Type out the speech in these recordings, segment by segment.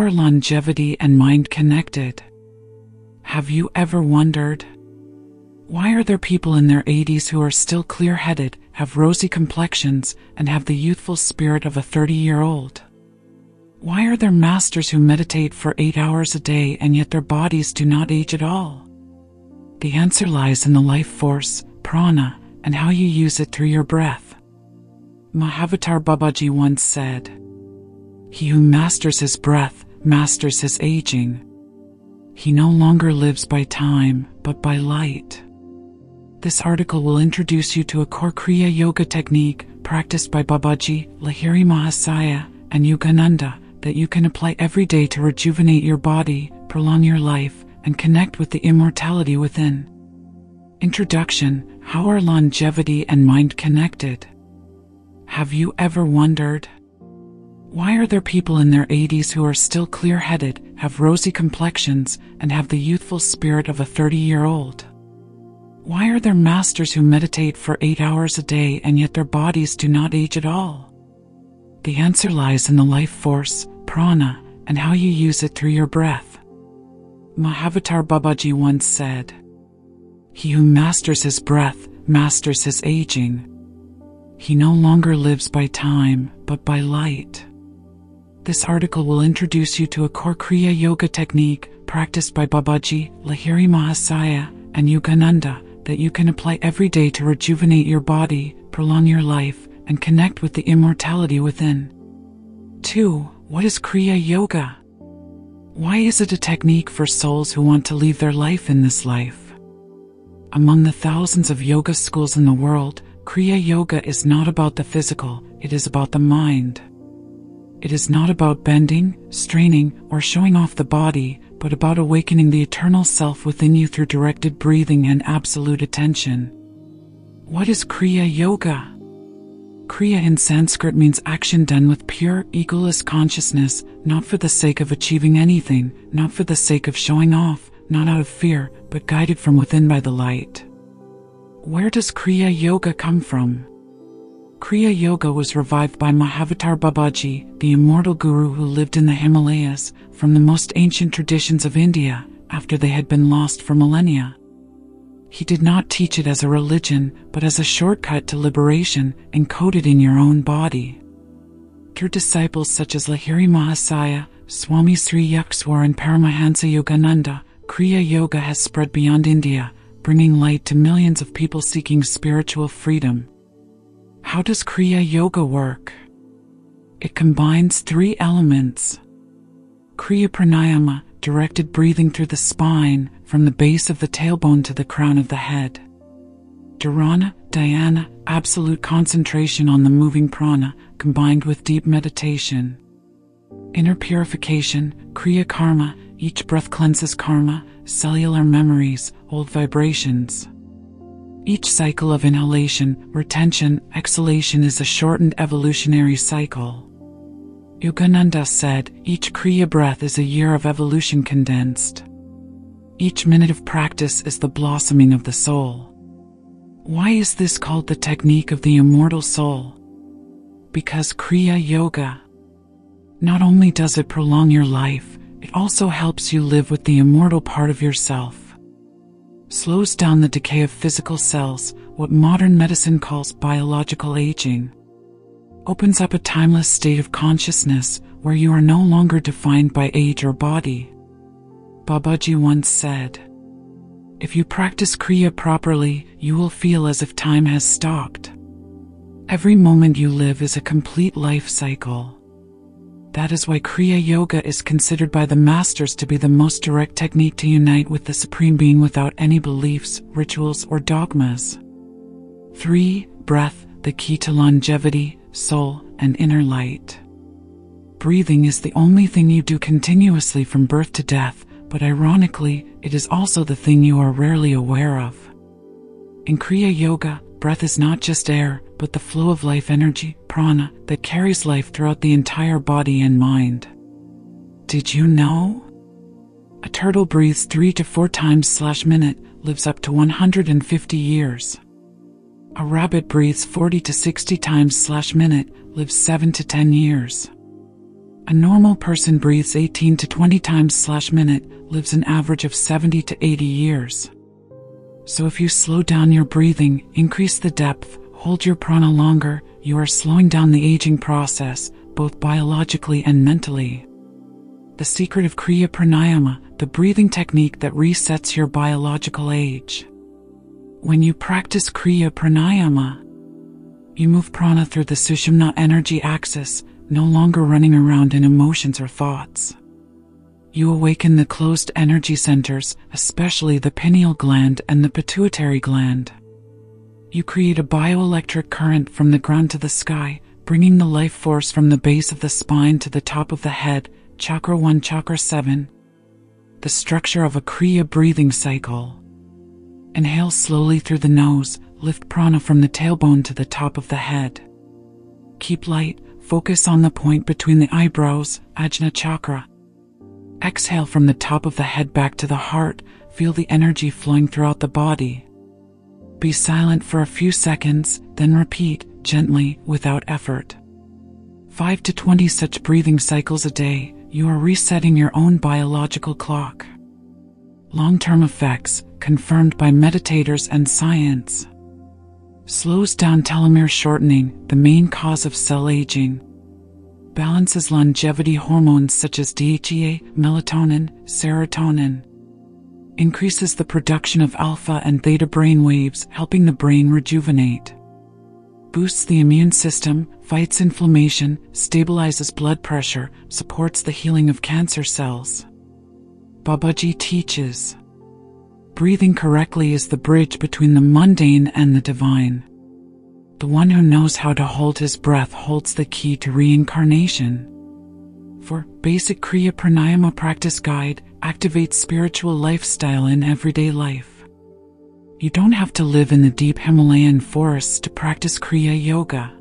are longevity and mind connected? Have you ever wondered? Why are there people in their 80s who are still clear-headed, have rosy complexions, and have the youthful spirit of a 30-year-old? Why are there masters who meditate for 8 hours a day and yet their bodies do not age at all? The answer lies in the life force, prana, and how you use it through your breath. Mahavatar Babaji once said, "He who masters his breath, masters his aging. He no longer lives by time, but by light." This article will introduce you to a core Kriya Yoga technique practiced by Babaji, Lahiri Mahasaya, and Yogananda that you can apply every day to rejuvenate your body, prolong your life, and connect with the immortality within. Introduction: How are longevity and mind connected? Have you ever wondered? Why are there people in their 80s who are still clear-headed, have rosy complexions, and have the youthful spirit of a 30-year-old? Why are there masters who meditate for 8 hours a day and yet their bodies do not age at all? The answer lies in the life force, prana, and how you use it through your breath. Mahavatar Babaji once said, "He who masters his breath, masters his aging. He no longer lives by time, but by light." This article will introduce you to a core Kriya Yoga technique practiced by Babaji, Lahiri Mahasaya, and Yogananda that you can apply every day to rejuvenate your body, prolong your life, and connect with the immortality within. 2. What is Kriya Yoga? Why is it a technique for souls who want to leave their life in this life? Among the thousands of yoga schools in the world, Kriya Yoga is not about the physical, it is about the mind. It is not about bending, straining, or showing off the body, but about awakening the eternal self within you through directed breathing and absolute attention. What is Kriya Yoga? Kriya in Sanskrit means action done with pure, egoless consciousness, not for the sake of achieving anything, not for the sake of showing off, not out of fear, but guided from within by the light. Where does Kriya Yoga come from? Kriya Yoga was revived by Mahavatar Babaji, the immortal guru who lived in the Himalayas, from the most ancient traditions of India, after they had been lost for millennia. He did not teach it as a religion, but as a shortcut to liberation, encoded in your own body. Through disciples such as Lahiri Mahasaya, Swami Sri Yukteswar and Paramahansa Yogananda, Kriya Yoga has spread beyond India, bringing light to millions of people seeking spiritual freedom. How does Kriya Yoga work? It combines 3 elements. Kriya Pranayama, directed breathing through the spine, from the base of the tailbone to the crown of the head. Dharana, dhyana, absolute concentration on the moving prana, combined with deep meditation. Inner purification, Kriya Karma, each breath cleanses karma, cellular memories, old vibrations. Each cycle of inhalation, retention, exhalation is a shortened evolutionary cycle. Yogananda said, each Kriya breath is a year of evolution condensed. Each minute of practice is the blossoming of the soul. Why is this called the technique of the immortal soul? Because Kriya Yoga, not only does it prolong your life, it also helps you live with the immortal part of yourself. Slows down the decay of physical cells, what modern medicine calls biological aging. Opens up a timeless state of consciousness where you are no longer defined by age or body. Babaji once said, "If you practice Kriya properly, you will feel as if time has stopped. Every moment you live is a complete life cycle." That is why Kriya Yoga is considered by the masters to be the most direct technique to unite with the Supreme Being without any beliefs, rituals, or dogmas. 3. Breath, the key to longevity, soul, and inner light. Breathing is the only thing you do continuously from birth to death, but ironically, it is also the thing you are rarely aware of. In Kriya Yoga, breath is not just air, but the flow of life energy, prana, that carries life throughout the entire body and mind. Did you know? A turtle breathes 3 to 4 times/minute, lives up to 150 years. A rabbit breathes 40 to 60 times/minute, lives 7 to 10 years. A normal person breathes 18 to 20 times/minute, lives an average of 70 to 80 years. So if you slow down your breathing, increase the depth, hold your prana longer, you are slowing down the aging process, both biologically and mentally. The secret of Kriya Pranayama, the breathing technique that resets your biological age. When you practice Kriya Pranayama, you move prana through the Sushumna energy axis, no longer running around in emotions or thoughts. You awaken the closed energy centers, especially the pineal gland and the pituitary gland. You create a bioelectric current from the ground to the sky, bringing the life force from the base of the spine to the top of the head, Chakra 1, Chakra 7. The structure of a Kriya breathing cycle. Inhale slowly through the nose, lift prana from the tailbone to the top of the head. Keep light, focus on the point between the eyebrows, Ajna Chakra. Exhale from the top of the head back to the heart, feel the energy flowing throughout the body. Be silent for a few seconds, then repeat, gently, without effort. 5 to 20 such breathing cycles a day, you are resetting your own biological clock. Long-term effects, confirmed by meditators and science. Slows down telomere shortening, the main cause of cell aging. Balances longevity hormones such as DHEA, melatonin, serotonin. Increases the production of alpha and theta brain waves, helping the brain rejuvenate. Boosts the immune system, fights inflammation, stabilizes blood pressure, supports the healing of cancer cells. Babaji teaches, breathing correctly is the bridge between the mundane and the divine. The one who knows how to hold his breath holds the key to reincarnation. For Basic Kriya Pranayama Practice Guide, activate spiritual lifestyle in everyday life. You don't have to live in the deep Himalayan forests to practice Kriya Yoga.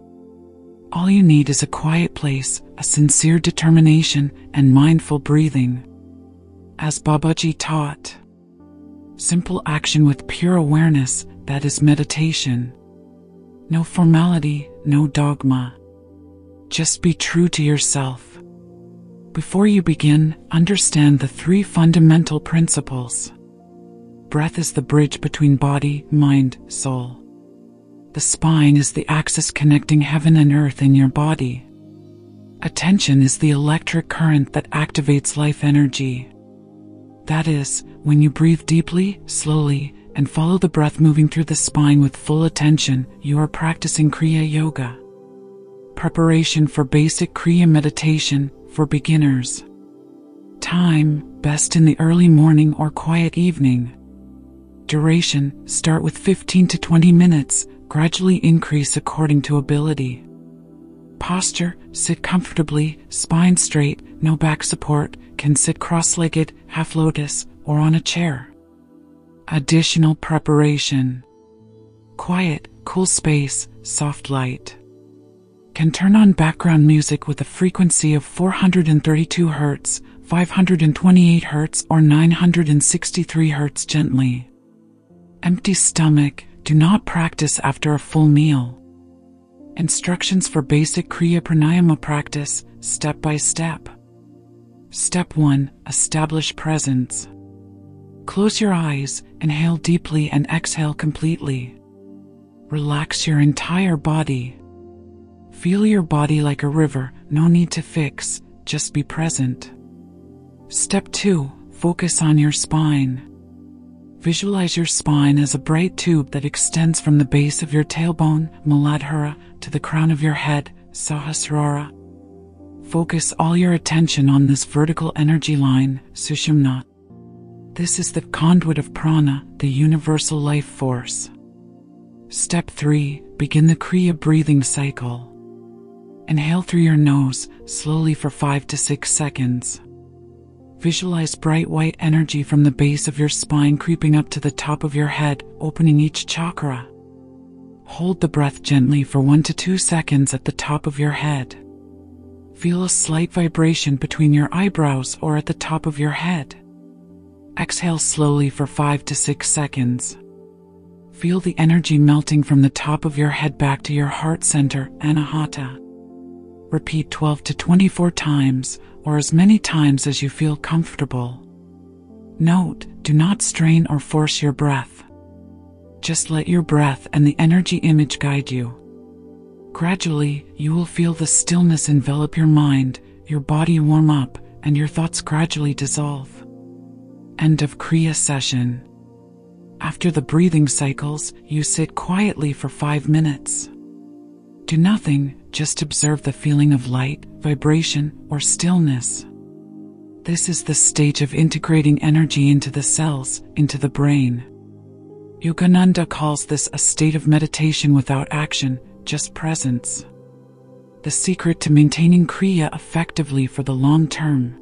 All you need is a quiet place, a sincere determination, and mindful breathing. As Babaji taught, simple action with pure awareness, that is meditation. No formality, no dogma. Just be true to yourself. Before you begin, understand the 3 fundamental principles. Breath is the bridge between body, mind, soul. The spine is the axis connecting heaven and earth in your body. Attention is the electric current that activates life energy. That is, when you breathe deeply, slowly, and follow the breath moving through the spine with full attention, you are practicing Kriya Yoga. Preparation for basic Kriya meditation for beginners. Time, best in the early morning or quiet evening. Duration, start with 15 to 20 minutes, gradually increase according to ability. Posture, sit comfortably, spine straight, no back support, can sit cross-legged, half lotus, or on a chair. Additional preparation. Quiet, cool space, soft light. Can turn on background music with a frequency of 432 Hz, 528 Hz, or 963 Hz gently. Empty stomach, do not practice after a full meal. Instructions for basic Kriya Pranayama practice, step by step. Step 1. Establish presence. Close your eyes, inhale deeply and exhale completely. Relax your entire body. Feel your body like a river, no need to fix, just be present. Step 2. Focus on your spine. Visualize your spine as a bright tube that extends from the base of your tailbone, Muladhara, to the crown of your head, Sahasrara. Focus all your attention on this vertical energy line, Sushumna. This is the conduit of prana, the universal life force. Step 3. Begin the Kriya breathing cycle. Inhale through your nose, slowly for 5 to 6 seconds. Visualize bright white energy from the base of your spine creeping up to the top of your head, opening each chakra. Hold the breath gently for 1 to 2 seconds at the top of your head. Feel a slight vibration between your eyebrows or at the top of your head. Exhale slowly for 5 to 6 seconds. Feel the energy melting from the top of your head back to your heart center, Anahata. Repeat 12 to 24 times, or as many times as you feel comfortable. Note, do not strain or force your breath. Just let your breath and the energy image guide you. Gradually, you will feel the stillness envelop your mind, your body warm up, and your thoughts gradually dissolve. End of Kriya session. After the breathing cycles, you sit quietly for 5 minutes. Do nothing, just observe the feeling of light, vibration, or stillness. This is the stage of integrating energy into the cells, into the brain. Yogananda calls this a state of meditation without action, just presence. The secret to maintaining Kriya effectively for the long term.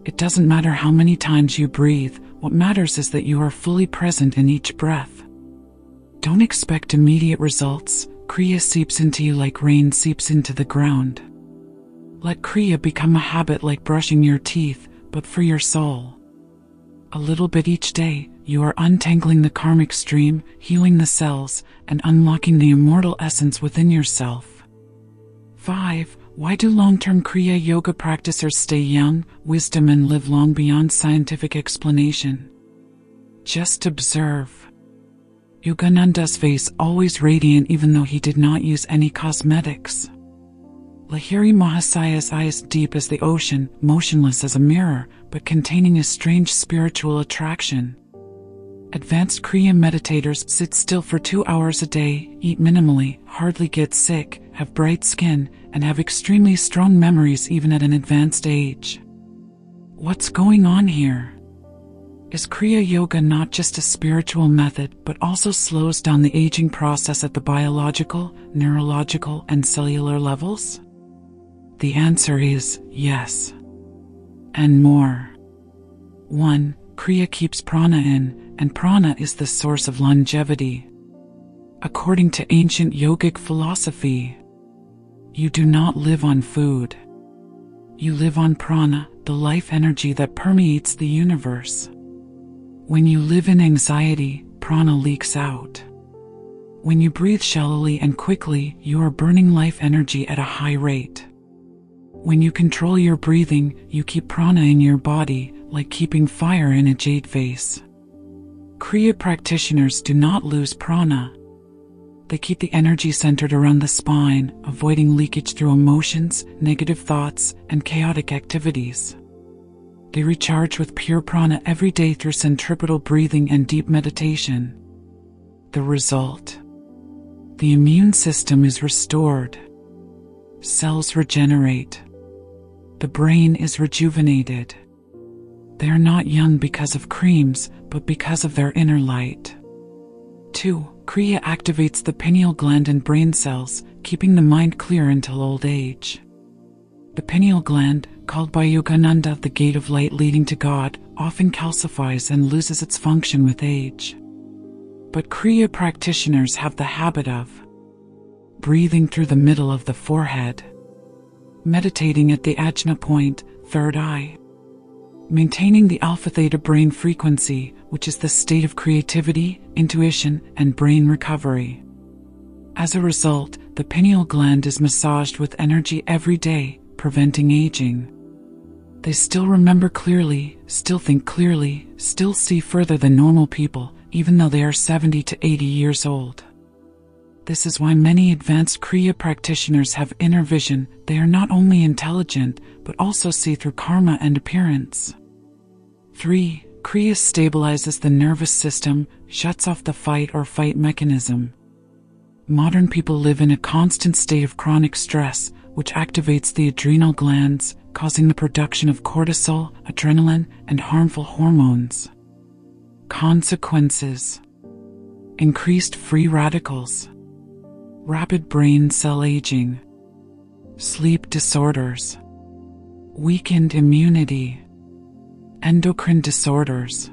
It doesn't matter how many times you breathe, what matters is that you are fully present in each breath. Don't expect immediate results. Kriya seeps into you like rain seeps into the ground. Let Kriya become a habit like brushing your teeth, but for your soul. A little bit each day, you are untangling the karmic stream, healing the cells, and unlocking the immortal essence within yourself. 5. Why do long-term Kriya Yoga practitioners stay young, wisdom, and live long beyond scientific explanation? Just observe. Yogananda's face always radiant even though he did not use any cosmetics. Lahiri Mahasaya's eyes deep as the ocean, motionless as a mirror, but containing a strange spiritual attraction. Advanced Kriya meditators sit still for 2 hours a day, eat minimally, hardly get sick, have bright skin, and have extremely strong memories even at an advanced age. What's going on here? Is Kriya Yoga not just a spiritual method, but also slows down the aging process at the biological, neurological, and cellular levels? The answer is yes. And more. 1. Kriya keeps prana in, and prana is the source of longevity. According to ancient yogic philosophy, you do not live on food. You live on prana, the life energy that permeates the universe. When you live in anxiety, prana leaks out. When you breathe shallowly and quickly, you are burning life energy at a high rate. When you control your breathing, you keep prana in your body, like keeping fire in a jade vase. Kriya practitioners do not lose prana. They keep the energy centered around the spine, avoiding leakage through emotions, negative thoughts, and chaotic activities. They recharge with pure prana every day through centripetal breathing and deep meditation. The result? The immune system is restored. Cells regenerate. The brain is rejuvenated. They are not young because of creams, but because of their inner light. 2. Kriya activates the pineal gland and brain cells, keeping the mind clear until old age. The pineal gland, called by Yogananda the gate of light leading to God, often calcifies and loses its function with age. But Kriya practitioners have the habit of breathing through the middle of the forehead, meditating at the ajna point, third eye, maintaining the alpha-theta brain frequency, which is the state of creativity, intuition, and brain recovery. As a result, the pineal gland is massaged with energy every day, preventing aging. They still remember clearly, still think clearly, still see further than normal people, even though they are 70 to 80 years old. This is why many advanced Kriya practitioners have inner vision. They are not only intelligent, but also see through karma and appearance. 3. Kriya stabilizes the nervous system, shuts off the fight or fight mechanism. Modern people live in a constant state of chronic stress, which activates the adrenal glands, causing the production of cortisol, adrenaline, and harmful hormones. Consequences: increased free radicals, rapid brain cell aging, sleep disorders, weakened immunity, endocrine disorders.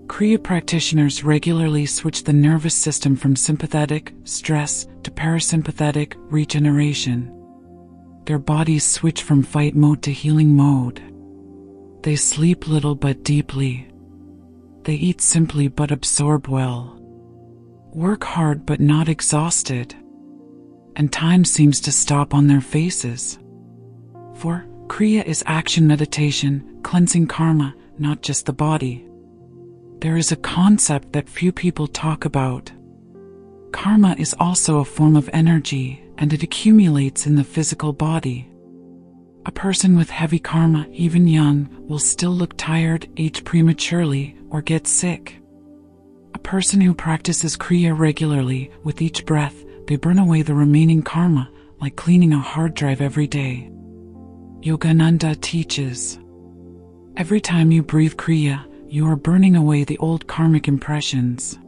Kriya practitioners regularly switch the nervous system from sympathetic, stress, to parasympathetic, regeneration. Their bodies switch from fight mode to healing mode. They sleep little but deeply. They eat simply but absorb well. Work hard but not exhausted. and time seems to stop on their faces. 4. Kriya is action meditation, cleansing karma, not just the body. There is a concept that few people talk about. Karma is also a form of energy, and it accumulates in the physical body. A person with heavy karma, even young, will still look tired, age prematurely, or get sick. A person who practices Kriya regularly, with each breath, they burn away the remaining karma, like cleaning a hard drive every day. Yogananda teaches, every time you breathe Kriya, you are burning away the old karmic impressions.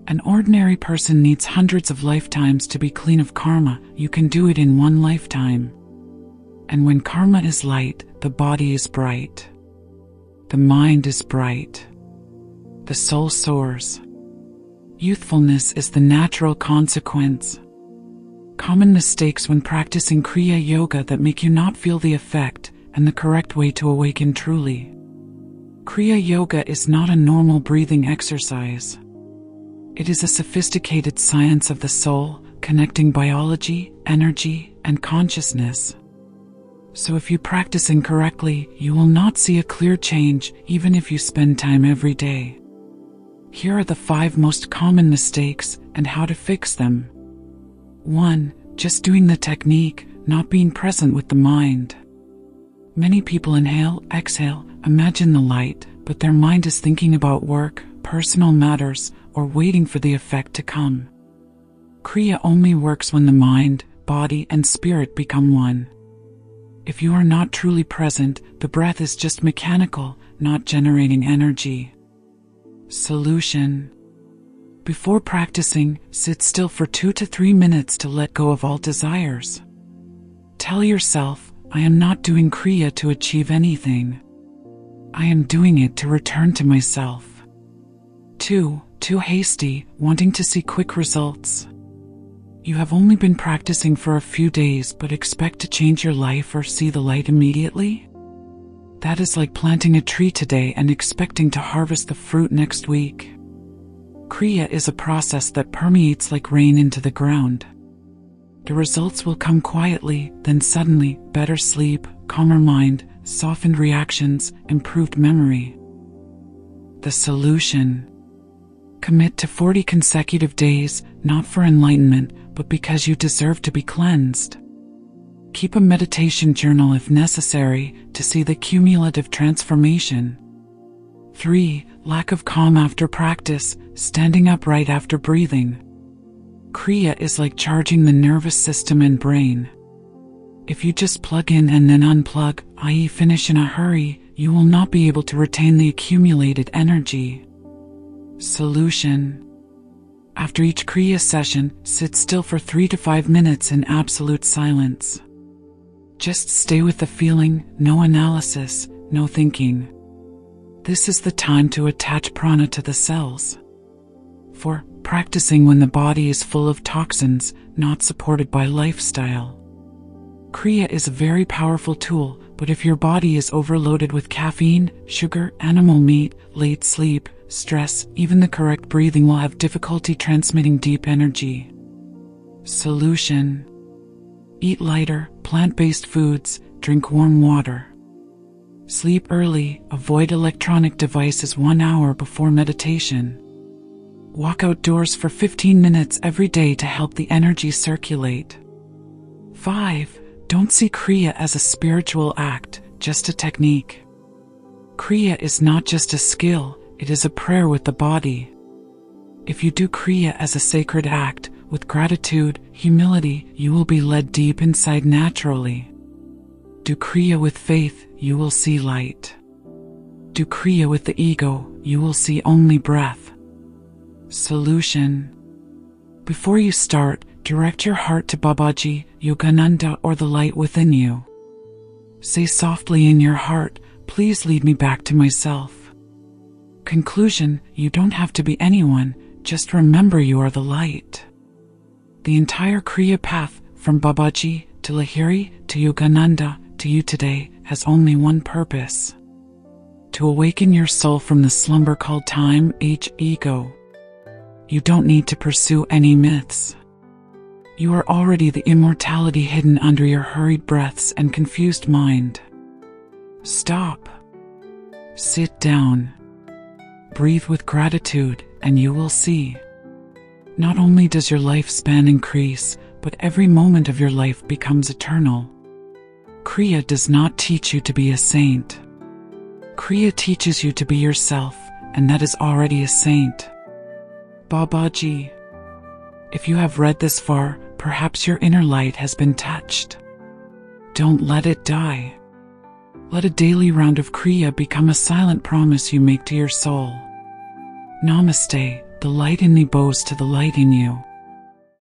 An ordinary person needs hundreds of lifetimes to be clean of karma. You can do it in one lifetime. And when karma is light, the body is bright. The mind is bright. The soul soars. Youthfulness is the natural consequence. Common mistakes when practicing Kriya Yoga that make you not feel the effect, and the correct way to awaken truly. Kriya Yoga is not a normal breathing exercise. It is a sophisticated science of the soul, connecting biology, energy, and consciousness. So if you practice incorrectly, you will not see a clear change, even if you spend time every day. Here are the 5 most common mistakes, and how to fix them. 1. Just doing the technique, not being present with the mind. Many people inhale, exhale, imagine the light, but their mind is thinking about work, personal matters, or waiting for the effect to come. Kriya only works when the mind, body, and spirit become one. If you are not truly present, the breath is just mechanical, not generating energy. Solution. Before practicing, sit still for 2 to 3 minutes to let go of all desires. Tell yourself, I am not doing Kriya to achieve anything. I am doing it to return to myself. 2. Too hasty, wanting to see quick results. You have only been practicing for a few days but expect to change your life or see the light immediately? That is like planting a tree today and expecting to harvest the fruit next week. Kriya is a process that permeates like rain into the ground. The results will come quietly, then suddenly, better sleep, calmer mind, softened reactions, improved memory. The solution. Commit to 40 consecutive days, not for enlightenment, but because you deserve to be cleansed. Keep a meditation journal if necessary, to see the cumulative transformation. 3. Lack of calm after practice, standing up right after breathing. Kriya is like charging the nervous system and brain. If you just plug in and then unplug, i.e. finish in a hurry, you will not be able to retain the accumulated energy. Solution. After each Kriya session, sit still for 3 to 5 minutes in absolute silence. Just stay with the feeling, no analysis, no thinking. This is the time to attach prana to the cells. 4. Practicing when the body is full of toxins, not supported by lifestyle. Kriya is a very powerful tool, but if your body is overloaded with caffeine, sugar, animal meat, late sleep, stress, even the correct breathing will have difficulty transmitting deep energy. Solution. Eat lighter, plant-based foods, drink warm water. Sleep early, avoid electronic devices 1 hour before meditation. Walk outdoors for 15 minutes every day to help the energy circulate. 5. Don't see Kriya as a spiritual act, just a technique. Kriya is not just a skill, it is a prayer with the body. If you do Kriya as a sacred act, with gratitude, humility, you will be led deep inside naturally. Do Kriya with faith, you will see light. Do Kriya with the ego, you will see only breath. Solution. Before you start, direct your heart to Babaji, Yogananda, or the light within you. Say softly in your heart, please lead me back to myself. Conclusion, you don't have to be anyone, just remember you are the light. The entire Kriya path, from Babaji, to Lahiri, to Yogananda, to you today, has only one purpose. To awaken your soul from the slumber called time, age, ego. You don't need to pursue any myths. You are already the immortality hidden under your hurried breaths and confused mind. Stop. Sit down. Breathe with gratitude, and you will see. Not only does your lifespan increase, but every moment of your life becomes eternal. Kriya does not teach you to be a saint. Kriya teaches you to be yourself, and that is already a saint. Babaji. If you have read this far, perhaps your inner light has been touched. Don't let it die. Let a daily round of Kriya become a silent promise you make to your soul. Namaste, the light in thee bows to the light in you.